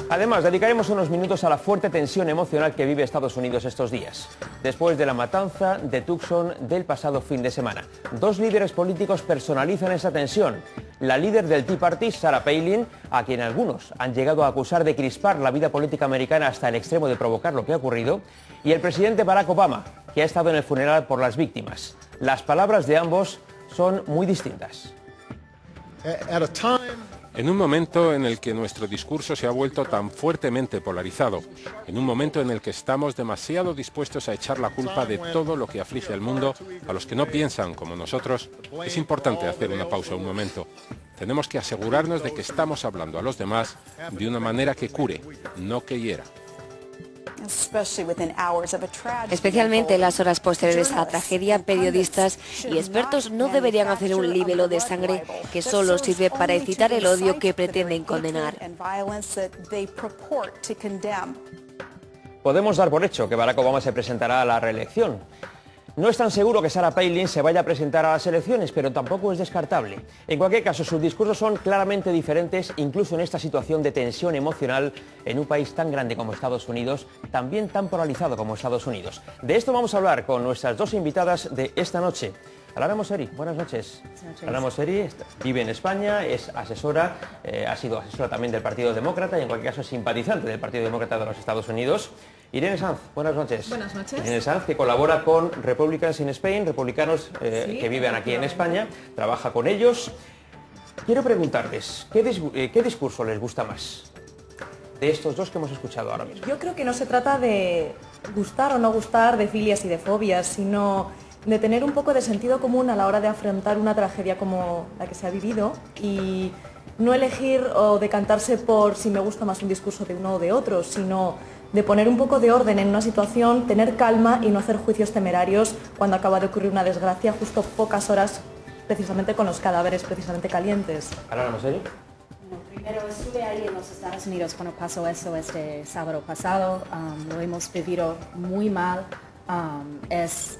Además, dedicaremos unos minutos a la fuerte tensión emocional que vive Estados Unidos estos días, después de la matanza de Tucson del pasado fin de semana. Dos líderes políticos personalizan esa tensión. La líder del Tea Party, Sarah Palin, a quien algunos han llegado a acusar de crispar la vida política americana hasta el extremo de provocar lo que ha ocurrido, y el presidente Barack Obama, que ha estado en el funeral por las víctimas. Las palabras de ambos son muy distintas. En un momento en el que nuestro discurso se ha vuelto tan fuertemente polarizado, en un momento en el que estamos demasiado dispuestos a echar la culpa de todo lo que aflige al mundo a los que no piensan como nosotros, es importante hacer una pausa un momento. Tenemos que asegurarnos de que estamos hablando a los demás de una manera que cure, no que hiera. Especialmente en las horas posteriores a la tragedia, periodistas y expertos no deberían hacer un libelo de sangre que solo sirve para excitar el odio que pretenden condenar. Podemos dar por hecho que Barack Obama se presentará a la reelección. No es tan seguro que Sarah Palin se vaya a presentar a las elecciones, pero tampoco es descartable. En cualquier caso, sus discursos son claramente diferentes, incluso en esta situación de tensión emocional en un país tan grande como Estados Unidos, también tan polarizado como Estados Unidos. De esto vamos a hablar con nuestras dos invitadas de esta noche. Alara Mosseri, buenas noches. Alara Mosseri vive en España, es asesora, ha sido asesora también del Partido Demócrata y en cualquier caso es simpatizante del Partido Demócrata de los Estados Unidos. Irene Sanz, buenas noches. Buenas noches. Irene Sanz, que colabora con Republicans in Spain, republicanos que viven aquí en España, trabaja con ellos. Quiero preguntarles, ¿qué discurso les gusta más de estos dos que hemos escuchado ahora mismo? Yo creo que no se trata de gustar o no gustar, de filias y de fobias, sino de tener un poco de sentido común a la hora de afrontar una tragedia como la que se ha vivido y no elegir o decantarse por si me gusta más un discurso de uno o de otro, sino de poner un poco de orden en una situación, tener calma y no hacer juicios temerarios cuando acaba de ocurrir una desgracia justo pocas horas precisamente con los cadáveres precisamente calientes. Alara Mosseri. Primero estuve ahí en los Estados Unidos cuando pasó eso este sábado pasado, lo hemos vivido muy mal, es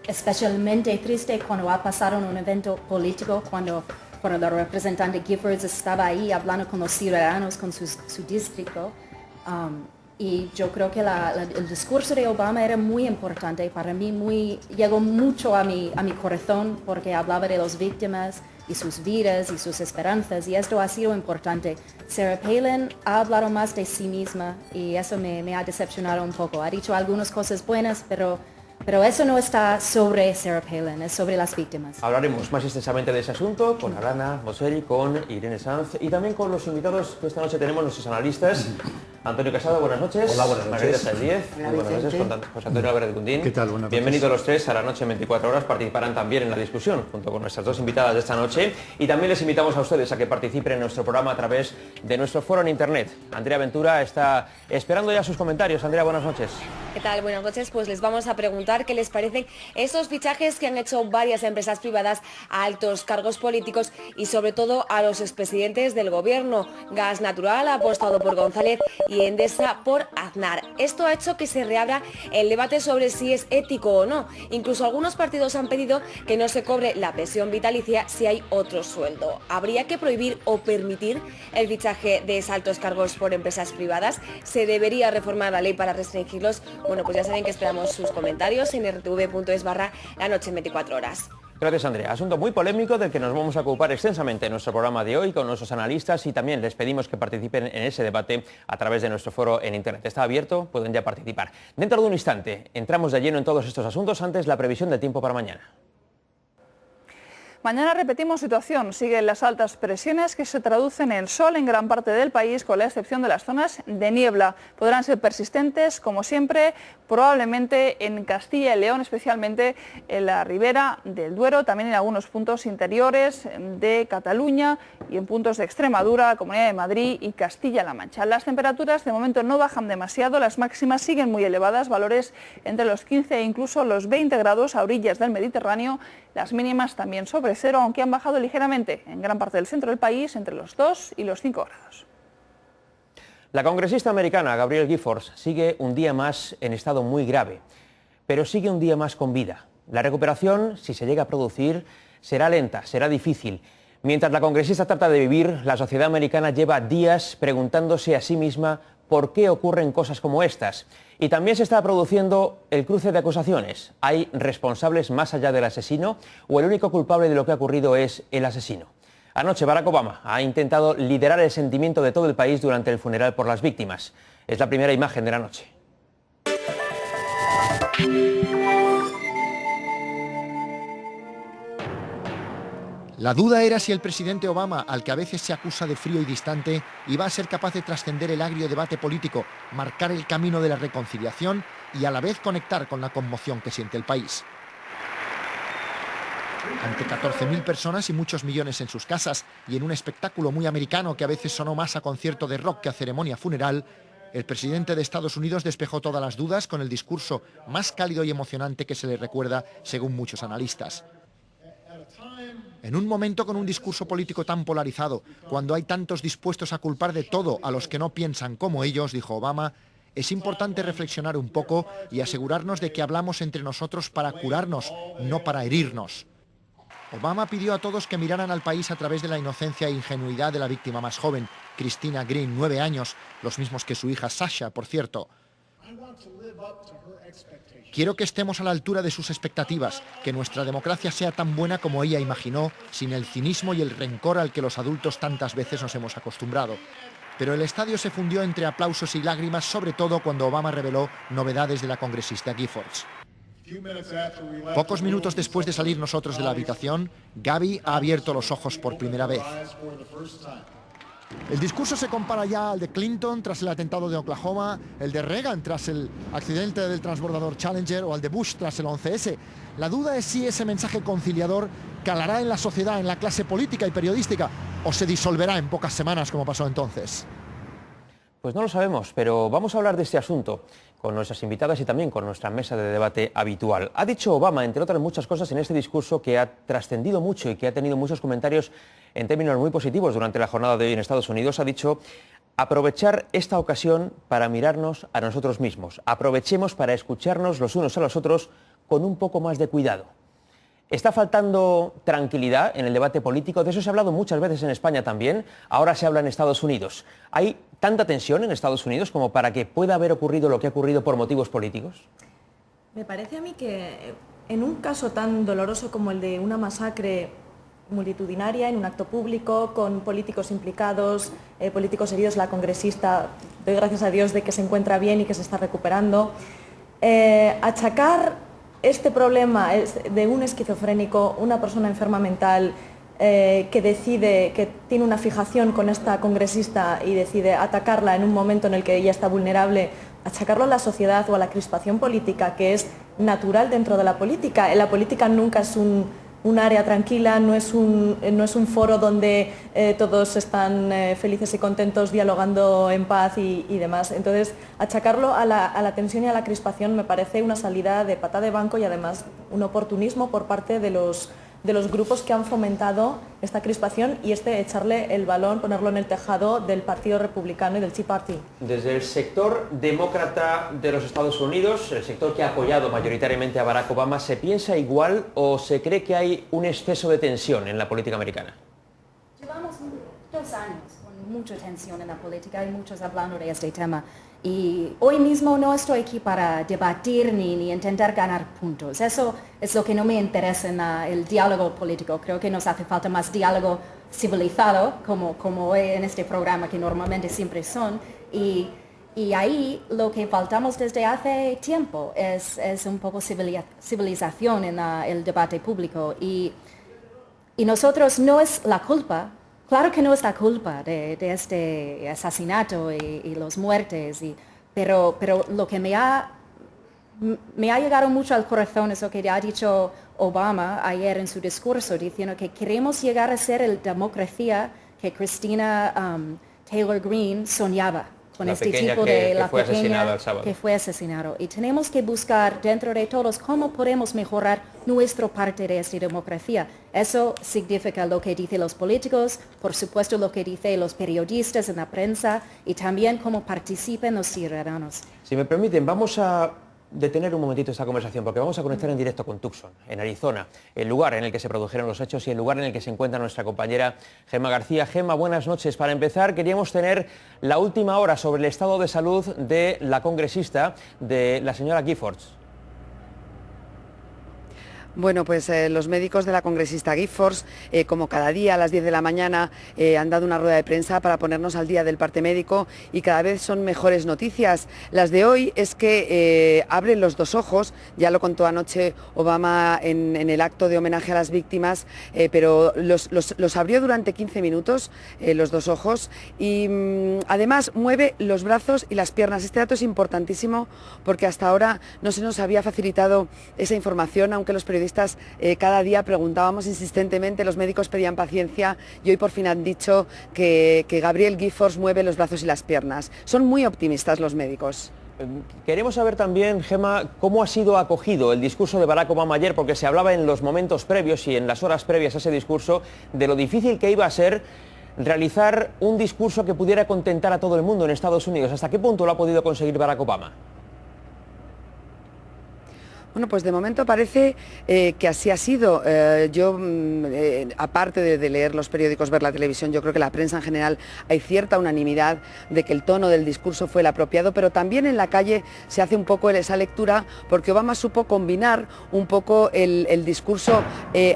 especialmente triste cuando ha pasado en un evento político, cuando el representante Giffords estaba ahí hablando con los ciudadanos, con su distrito. Y yo creo que el discurso de Obama era muy importante para mí, llegó mucho a mi corazón porque hablaba de las víctimas y sus vidas y sus esperanzas y esto ha sido importante. Sarah Palin ha hablado más de sí misma y eso me ha decepcionado un poco. Ha dicho algunas cosas buenas, pero eso no está sobre Sarah Palin, es sobre las víctimas. Hablaremos más extensamente de ese asunto con Alara Mosseri, con Irene Sanz y también con los invitados que esta noche tenemos, nuestros analistas. Antonio Casado, buenas noches. Hola, buenas noches. Margarita Sáenz, muy buenas noches. José Antonio Álvarez de Cundín. ¿Qué tal? Buenas noches. Bienvenidos los tres a la noche en 24 horas. Participarán también en la discusión junto con nuestras dos invitadas de esta noche. Y también les invitamos a ustedes a que participen en nuestro programa a través de nuestro foro en internet. Andrea Ventura está esperando ya sus comentarios. Andrea, buenas noches. ¿Qué tal? Buenas noches. Pues les vamos a preguntar qué les parecen esos fichajes que han hecho varias empresas privadas a altos cargos políticos y sobre todo a los expresidentes del gobierno. Gas Natural ha apostado por González y Endesa por Aznar. Esto ha hecho que se reabra el debate sobre si es ético o no. Incluso algunos partidos han pedido que no se cobre la pensión vitalicia si hay otro sueldo. ¿Habría que prohibir o permitir el fichaje de altos cargos por empresas privadas? ¿Se debería reformar la ley para restringirlos? Bueno, pues ya saben que esperamos sus comentarios en rtv.es/lanoche en 24 horas. Gracias, Andrea. Asunto muy polémico del que nos vamos a ocupar extensamente en nuestro programa de hoy con nuestros analistas y también les pedimos que participen en ese debate a través de nuestro foro en internet. Está abierto, pueden ya participar. Dentro de un instante entramos de lleno en todos estos asuntos, antes la previsión del tiempo para mañana. Mañana repetimos situación, siguen las altas presiones que se traducen en sol en gran parte del país, con la excepción de las zonas de niebla. Podrán ser persistentes, como siempre, probablemente en Castilla y León, especialmente en la ribera del Duero, también en algunos puntos interiores de Cataluña y en puntos de Extremadura, Comunidad de Madrid y Castilla-La Mancha. Las temperaturas de momento no bajan demasiado, las máximas siguen muy elevadas, valores entre los 15 e incluso los 20 grados a orillas del Mediterráneo, las mínimas también sobre cero, aunque han bajado ligeramente en gran parte del centro del país, entre los 2 y los 5 grados. La congresista americana Gabrielle Giffords sigue un día más en estado muy grave, pero sigue un día más con vida. La recuperación, si se llega a producir, será lenta, será difícil, Mientras la congresista trata de vivir, la sociedad americana lleva días preguntándose a sí misma por qué ocurren cosas como estas. Y también se está produciendo el cruce de acusaciones. ¿Hay responsables más allá del asesino o el único culpable de lo que ha ocurrido es el asesino? Anoche Barack Obama ha intentado liderar el sentimiento de todo el país durante el funeral por las víctimas. Es la primera imagen de la noche. La duda era si el presidente Obama, al que a veces se acusa de frío y distante, iba a ser capaz de trascender el agrio debate político, marcar el camino de la reconciliación y a la vez conectar con la conmoción que siente el país. Ante 14.000 personas y muchos millones en sus casas, y en un espectáculo muy americano que a veces sonó más a concierto de rock que a ceremonia funeral, el presidente de Estados Unidos despejó todas las dudas con el discurso más cálido y emocionante que se le recuerda, según muchos analistas. En un momento con un discurso político tan polarizado, cuando hay tantos dispuestos a culpar de todo a los que no piensan como ellos, dijo Obama, es importante reflexionar un poco y asegurarnos de que hablamos entre nosotros para curarnos, no para herirnos. Obama pidió a todos que miraran al país a través de la inocencia e ingenuidad de la víctima más joven, Christina Green, 9 años, los mismos que su hija Sasha, por cierto. Quiero que estemos a la altura de sus expectativas, que nuestra democracia sea tan buena como ella imaginó, sin el cinismo y el rencor al que los adultos tantas veces nos hemos acostumbrado. Pero el estadio se fundió entre aplausos y lágrimas, sobre todo cuando Obama reveló novedades de la congresista Giffords. Pocos minutos después de salir nosotros de la habitación, Gaby ha abierto los ojos por primera vez. El discurso se compara ya al de Clinton tras el atentado de Oklahoma, el de Reagan tras el accidente del transbordador Challenger o al de Bush tras el 11S. La duda es si ese mensaje conciliador calará en la sociedad, en la clase política y periodística, o se disolverá en pocas semanas como pasó entonces. Pues no lo sabemos, pero vamos a hablar de este asunto con nuestras invitadas y también con nuestra mesa de debate habitual. Ha dicho Obama, entre otras muchas cosas, en este discurso que ha trascendido mucho y que ha tenido muchos comentarios en términos muy positivos durante la jornada de hoy en Estados Unidos, ha dicho aprovechar esta ocasión para mirarnos a nosotros mismos. Aprovechemos para escucharnos los unos a los otros con un poco más de cuidado. ¿Está faltando tranquilidad en el debate político? De eso se ha hablado muchas veces en España también. Ahora se habla en Estados Unidos. ¿Hay tanta tensión en Estados Unidos como para que pueda haber ocurrido lo que ha ocurrido por motivos políticos? Me parece a mí que en un caso tan doloroso como el de una masacre multitudinaria en un acto público, con políticos implicados, políticos heridos, la congresista, doy gracias a Dios de que se encuentra bien y que se está recuperando, achacar este problema de un esquizofrénico, una persona enferma mental que decide, que tiene una fijación con esta congresista y decide atacarla en un momento en el que ella está vulnerable, achacarlo a la sociedad o a la crispación política, que es natural dentro de la política. La política nunca es un área tranquila, no es un foro donde todos están felices y contentos dialogando en paz y demás. Entonces, achacarlo a la tensión y a la crispación me parece una salida de pata de banco y además un oportunismo por parte de los grupos que han fomentado esta crispación y echarle el balón, ponerlo en el tejado del Partido Republicano y del Tea Party. Desde el sector demócrata de los Estados Unidos, el sector que ha apoyado mayoritariamente a Barack Obama, ¿se piensa igual o se cree que hay un exceso de tensión en la política americana? Llevamos 2 años con mucha tensión en la política y muchos hablando de este tema. Y hoy mismo no estoy aquí para debatir ni intentar ganar puntos. Eso es lo que no me interesa en el diálogo político. Creo que nos hace falta más diálogo civilizado, como en este programa que normalmente siempre son. Y ahí lo que faltamos desde hace tiempo es un poco civilización en el debate público. Y nosotros no es la culpa. Claro que no es la culpa de este asesinato y las muertes, pero lo que me ha llegado mucho al corazón es lo que ha dicho Obama ayer en su discurso, diciendo que queremos llegar a ser la democracia que Christina Taylor Greene soñaba. Con la este pequeña tipo que la fue pequeña asesinada el sábado. que fue asesinado. Y tenemos que buscar dentro de todos cómo podemos mejorar nuestra parte de esta democracia. Eso significa lo que dicen los políticos, por supuesto lo que dicen los periodistas en la prensa y también cómo participan los ciudadanos. Si me permiten, vamos a detener un momentito esta conversación, porque vamos a conectar en directo con Tucson, en Arizona, el lugar en el que se produjeron los hechos y el lugar en el que se encuentra nuestra compañera Gemma García. Gemma, buenas noches. Para empezar, queríamos tener la última hora sobre el estado de salud de la congresista, de la señora Giffords. Bueno, pues los médicos de la congresista Giffords, como cada día a las 10 de la mañana, han dado una rueda de prensa para ponernos al día del parte médico y cada vez son mejores noticias. Las de hoy es que abren los dos ojos, ya lo contó anoche Obama en el acto de homenaje a las víctimas, pero los abrió durante 15 minutos, los dos ojos, y además mueve los brazos y las piernas. Este dato es importantísimo porque hasta ahora no se nos había facilitado esa información, aunque los periodistas cada día preguntábamos insistentemente, los médicos pedían paciencia y hoy por fin han dicho que Gabrielle Giffords mueve los brazos y las piernas. Son muy optimistas los médicos. Queremos saber también, Gemma, cómo ha sido acogido el discurso de Barack Obama ayer, porque se hablaba en los momentos previos y en las horas previas a ese discurso de lo difícil que iba a ser realizar un discurso que pudiera contentar a todo el mundo en Estados Unidos. ¿Hasta qué punto lo ha podido conseguir Barack Obama? Bueno, pues de momento parece que así ha sido. Yo, aparte de leer los periódicos, ver la televisión, yo creo que la prensa en general hay cierta unanimidad de que el tono del discurso fue el apropiado, pero también en la calle se hace un poco esa lectura porque Obama supo combinar un poco el discurso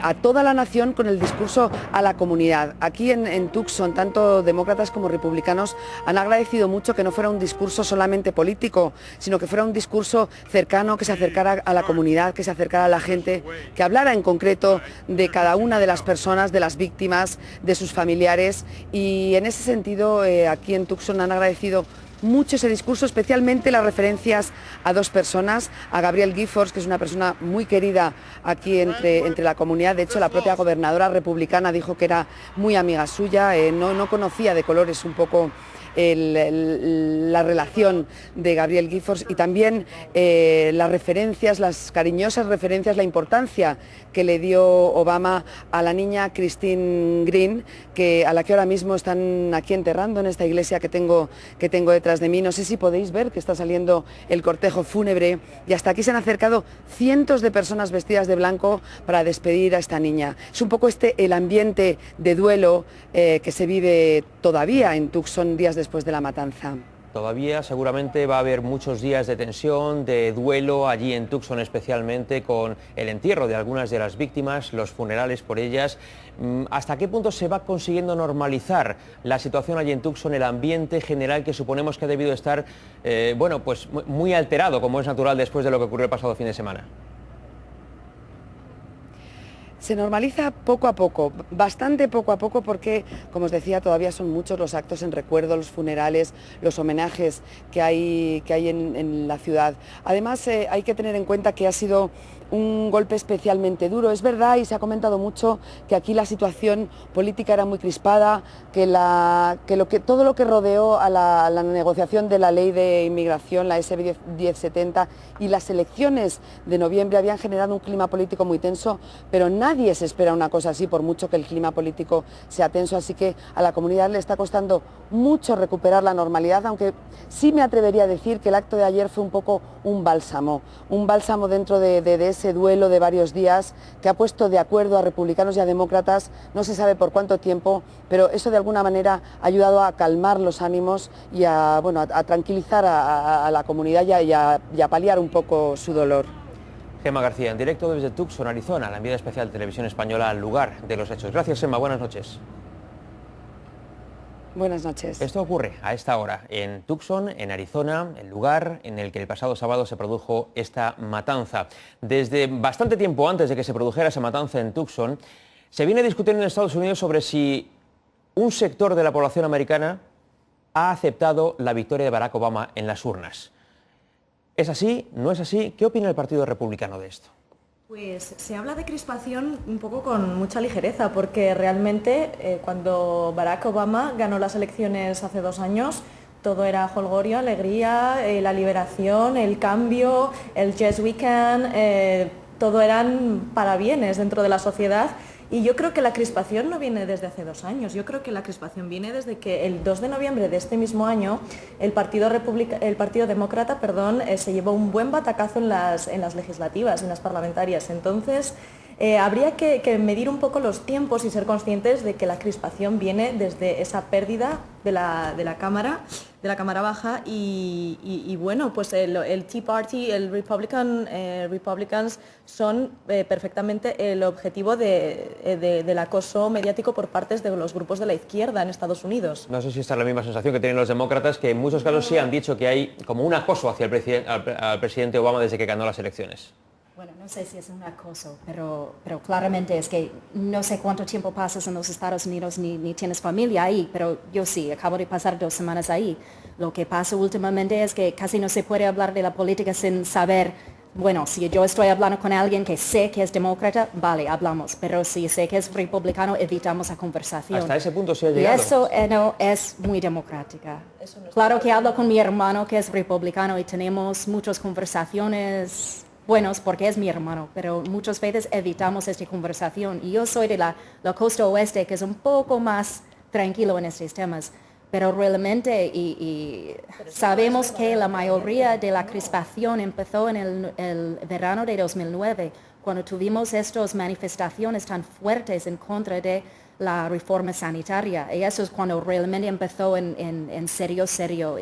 a toda la nación con el discurso a la comunidad. Aquí en Tucson, tanto demócratas como republicanos han agradecido mucho que no fuera un discurso solamente político, sino que fuera un discurso cercano, que se acercara a la comunidad, que se acercara a la gente, que hablara en concreto de cada una de las personas, de las víctimas, de sus familiares, y en ese sentido aquí en Tucson han agradecido mucho ese discurso, especialmente las referencias a dos personas, a Gabrielle Giffords, que es una persona muy querida aquí entre la comunidad. De hecho, la propia gobernadora republicana dijo que era muy amiga suya, no conocía de colores un poco la relación de Gabrielle Giffords, y también las referencias, las cariñosas referencias, la importancia que le dio Obama a la niña Christine Green, a la que ahora mismo están aquí enterrando en esta iglesia que tengo detrás de mí. No sé si podéis ver que está saliendo el cortejo fúnebre y hasta aquí se han acercado cientos de personas vestidas de blanco para despedir a esta niña. Es un poco el ambiente de duelo que se vive todavía en Tucson días después de la matanza. Todavía seguramente va a haber muchos días de tensión, de duelo allí en Tucson, especialmente con el entierro de algunas de las víctimas, los funerales por ellas. ¿Hasta qué punto se va consiguiendo normalizar la situación allí en Tucson, el ambiente general que suponemos que ha debido estar bueno, pues muy alterado, como es natural después de lo que ocurrió el pasado fin de semana? Se normaliza poco a poco, bastante poco a poco, porque, como os decía, todavía son muchos los actos en recuerdo, los funerales, los homenajes que hay en la ciudad. Además, hay que tener en cuenta que ha sido un golpe especialmente duro. Es verdad, y se ha comentado mucho, que aquí la situación política era muy crispada, que todo lo que rodeó a la negociación de la ley de inmigración, la SB 1070, y las elecciones de noviembre habían generado un clima político muy tenso, pero nadie se espera una cosa así, por mucho que el clima político sea tenso, así que a la comunidad le está costando mucho recuperar la normalidad, aunque sí me atrevería a decir que el acto de ayer fue un poco un bálsamo dentro de ese duelo de varios días que ha puesto de acuerdo a republicanos y a demócratas, no se sabe por cuánto tiempo, pero eso de alguna manera ha ayudado a calmar los ánimos y a tranquilizar a la comunidad y a paliar un poco su dolor. Gemma García, en directo desde Tucson, Arizona, la enviada especial de Televisión Española al lugar de los hechos. Gracias, Gemma, buenas noches. Buenas noches. Esto ocurre a esta hora en Tucson, en Arizona, el lugar en el que el pasado sábado se produjo esta matanza. Desde bastante tiempo antes de que se produjera esa matanza en Tucson, se viene discutiendo en Estados Unidos sobre si un sector de la población americana ha aceptado la victoria de Barack Obama en las urnas. ¿Es así? ¿No es así? ¿Qué opina el Partido Republicano de esto? Pues se habla de crispación un poco con mucha ligereza, porque realmente cuando Barack Obama ganó las elecciones hace 2 años, todo era jolgorio, alegría, la liberación, el cambio, el Yes We Can, todo eran parabienes dentro de la sociedad. Y yo creo que la crispación no viene desde hace 2 años, yo creo que la crispación viene desde que el 2 de noviembre de este mismo año el Partido Demócrata se llevó un buen batacazo en las legislativas, en las parlamentarias. Entonces, habría que medir un poco los tiempos y ser conscientes de que la crispación viene desde esa pérdida de la Cámara Baja y bueno, pues el Tea Party, el Republicans son perfectamente el objetivo del acoso mediático por parte de los grupos de la izquierda en Estados Unidos. No sé si esta es la misma sensación que tienen los demócratas, que en muchos casos sí han dicho que hay como un acoso hacia al presidente Obama desde que ganó las elecciones. Bueno, no sé si es un acoso, pero claramente es que no sé cuánto tiempo pasas en los Estados Unidos ni tienes familia ahí, pero yo sí, acabo de pasar 2 semanas ahí. Lo que pasa últimamente es que casi no se puede hablar de la política sin saber, bueno, si yo estoy hablando con alguien que sé que es demócrata, vale, hablamos, pero si sé que es republicano, evitamos la conversación. Hasta ese punto se ha llegado. Y eso no es muy democrática. Claro que hablo con mi hermano que es republicano y tenemos muchas conversaciones buenos porque es mi hermano, pero muchas veces evitamos esta conversación. Y yo soy de la costa oeste, que es un poco más tranquilo en estos temas, pero realmente sabemos que la mayoría de la crispación empezó en el verano de 2009, cuando tuvimos estas manifestaciones tan fuertes en contra de la reforma sanitaria. Y eso es cuando realmente empezó en serio.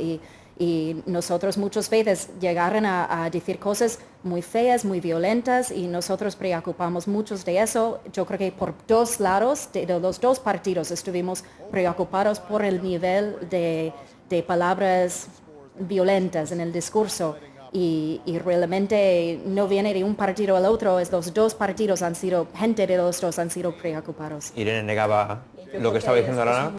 Y nosotros muchas veces llegaron a decir cosas muy feas, muy violentas, y nosotros preocupamos mucho de eso. Yo creo que por 2 lados, de los 2 partidos, estuvimos preocupados por el nivel de palabras violentas en el discurso. Y realmente no viene de un partido al otro, es los 2 partidos gente de los 2 han sido preocupados. Irene negaba lo que estaba diciendo Arana.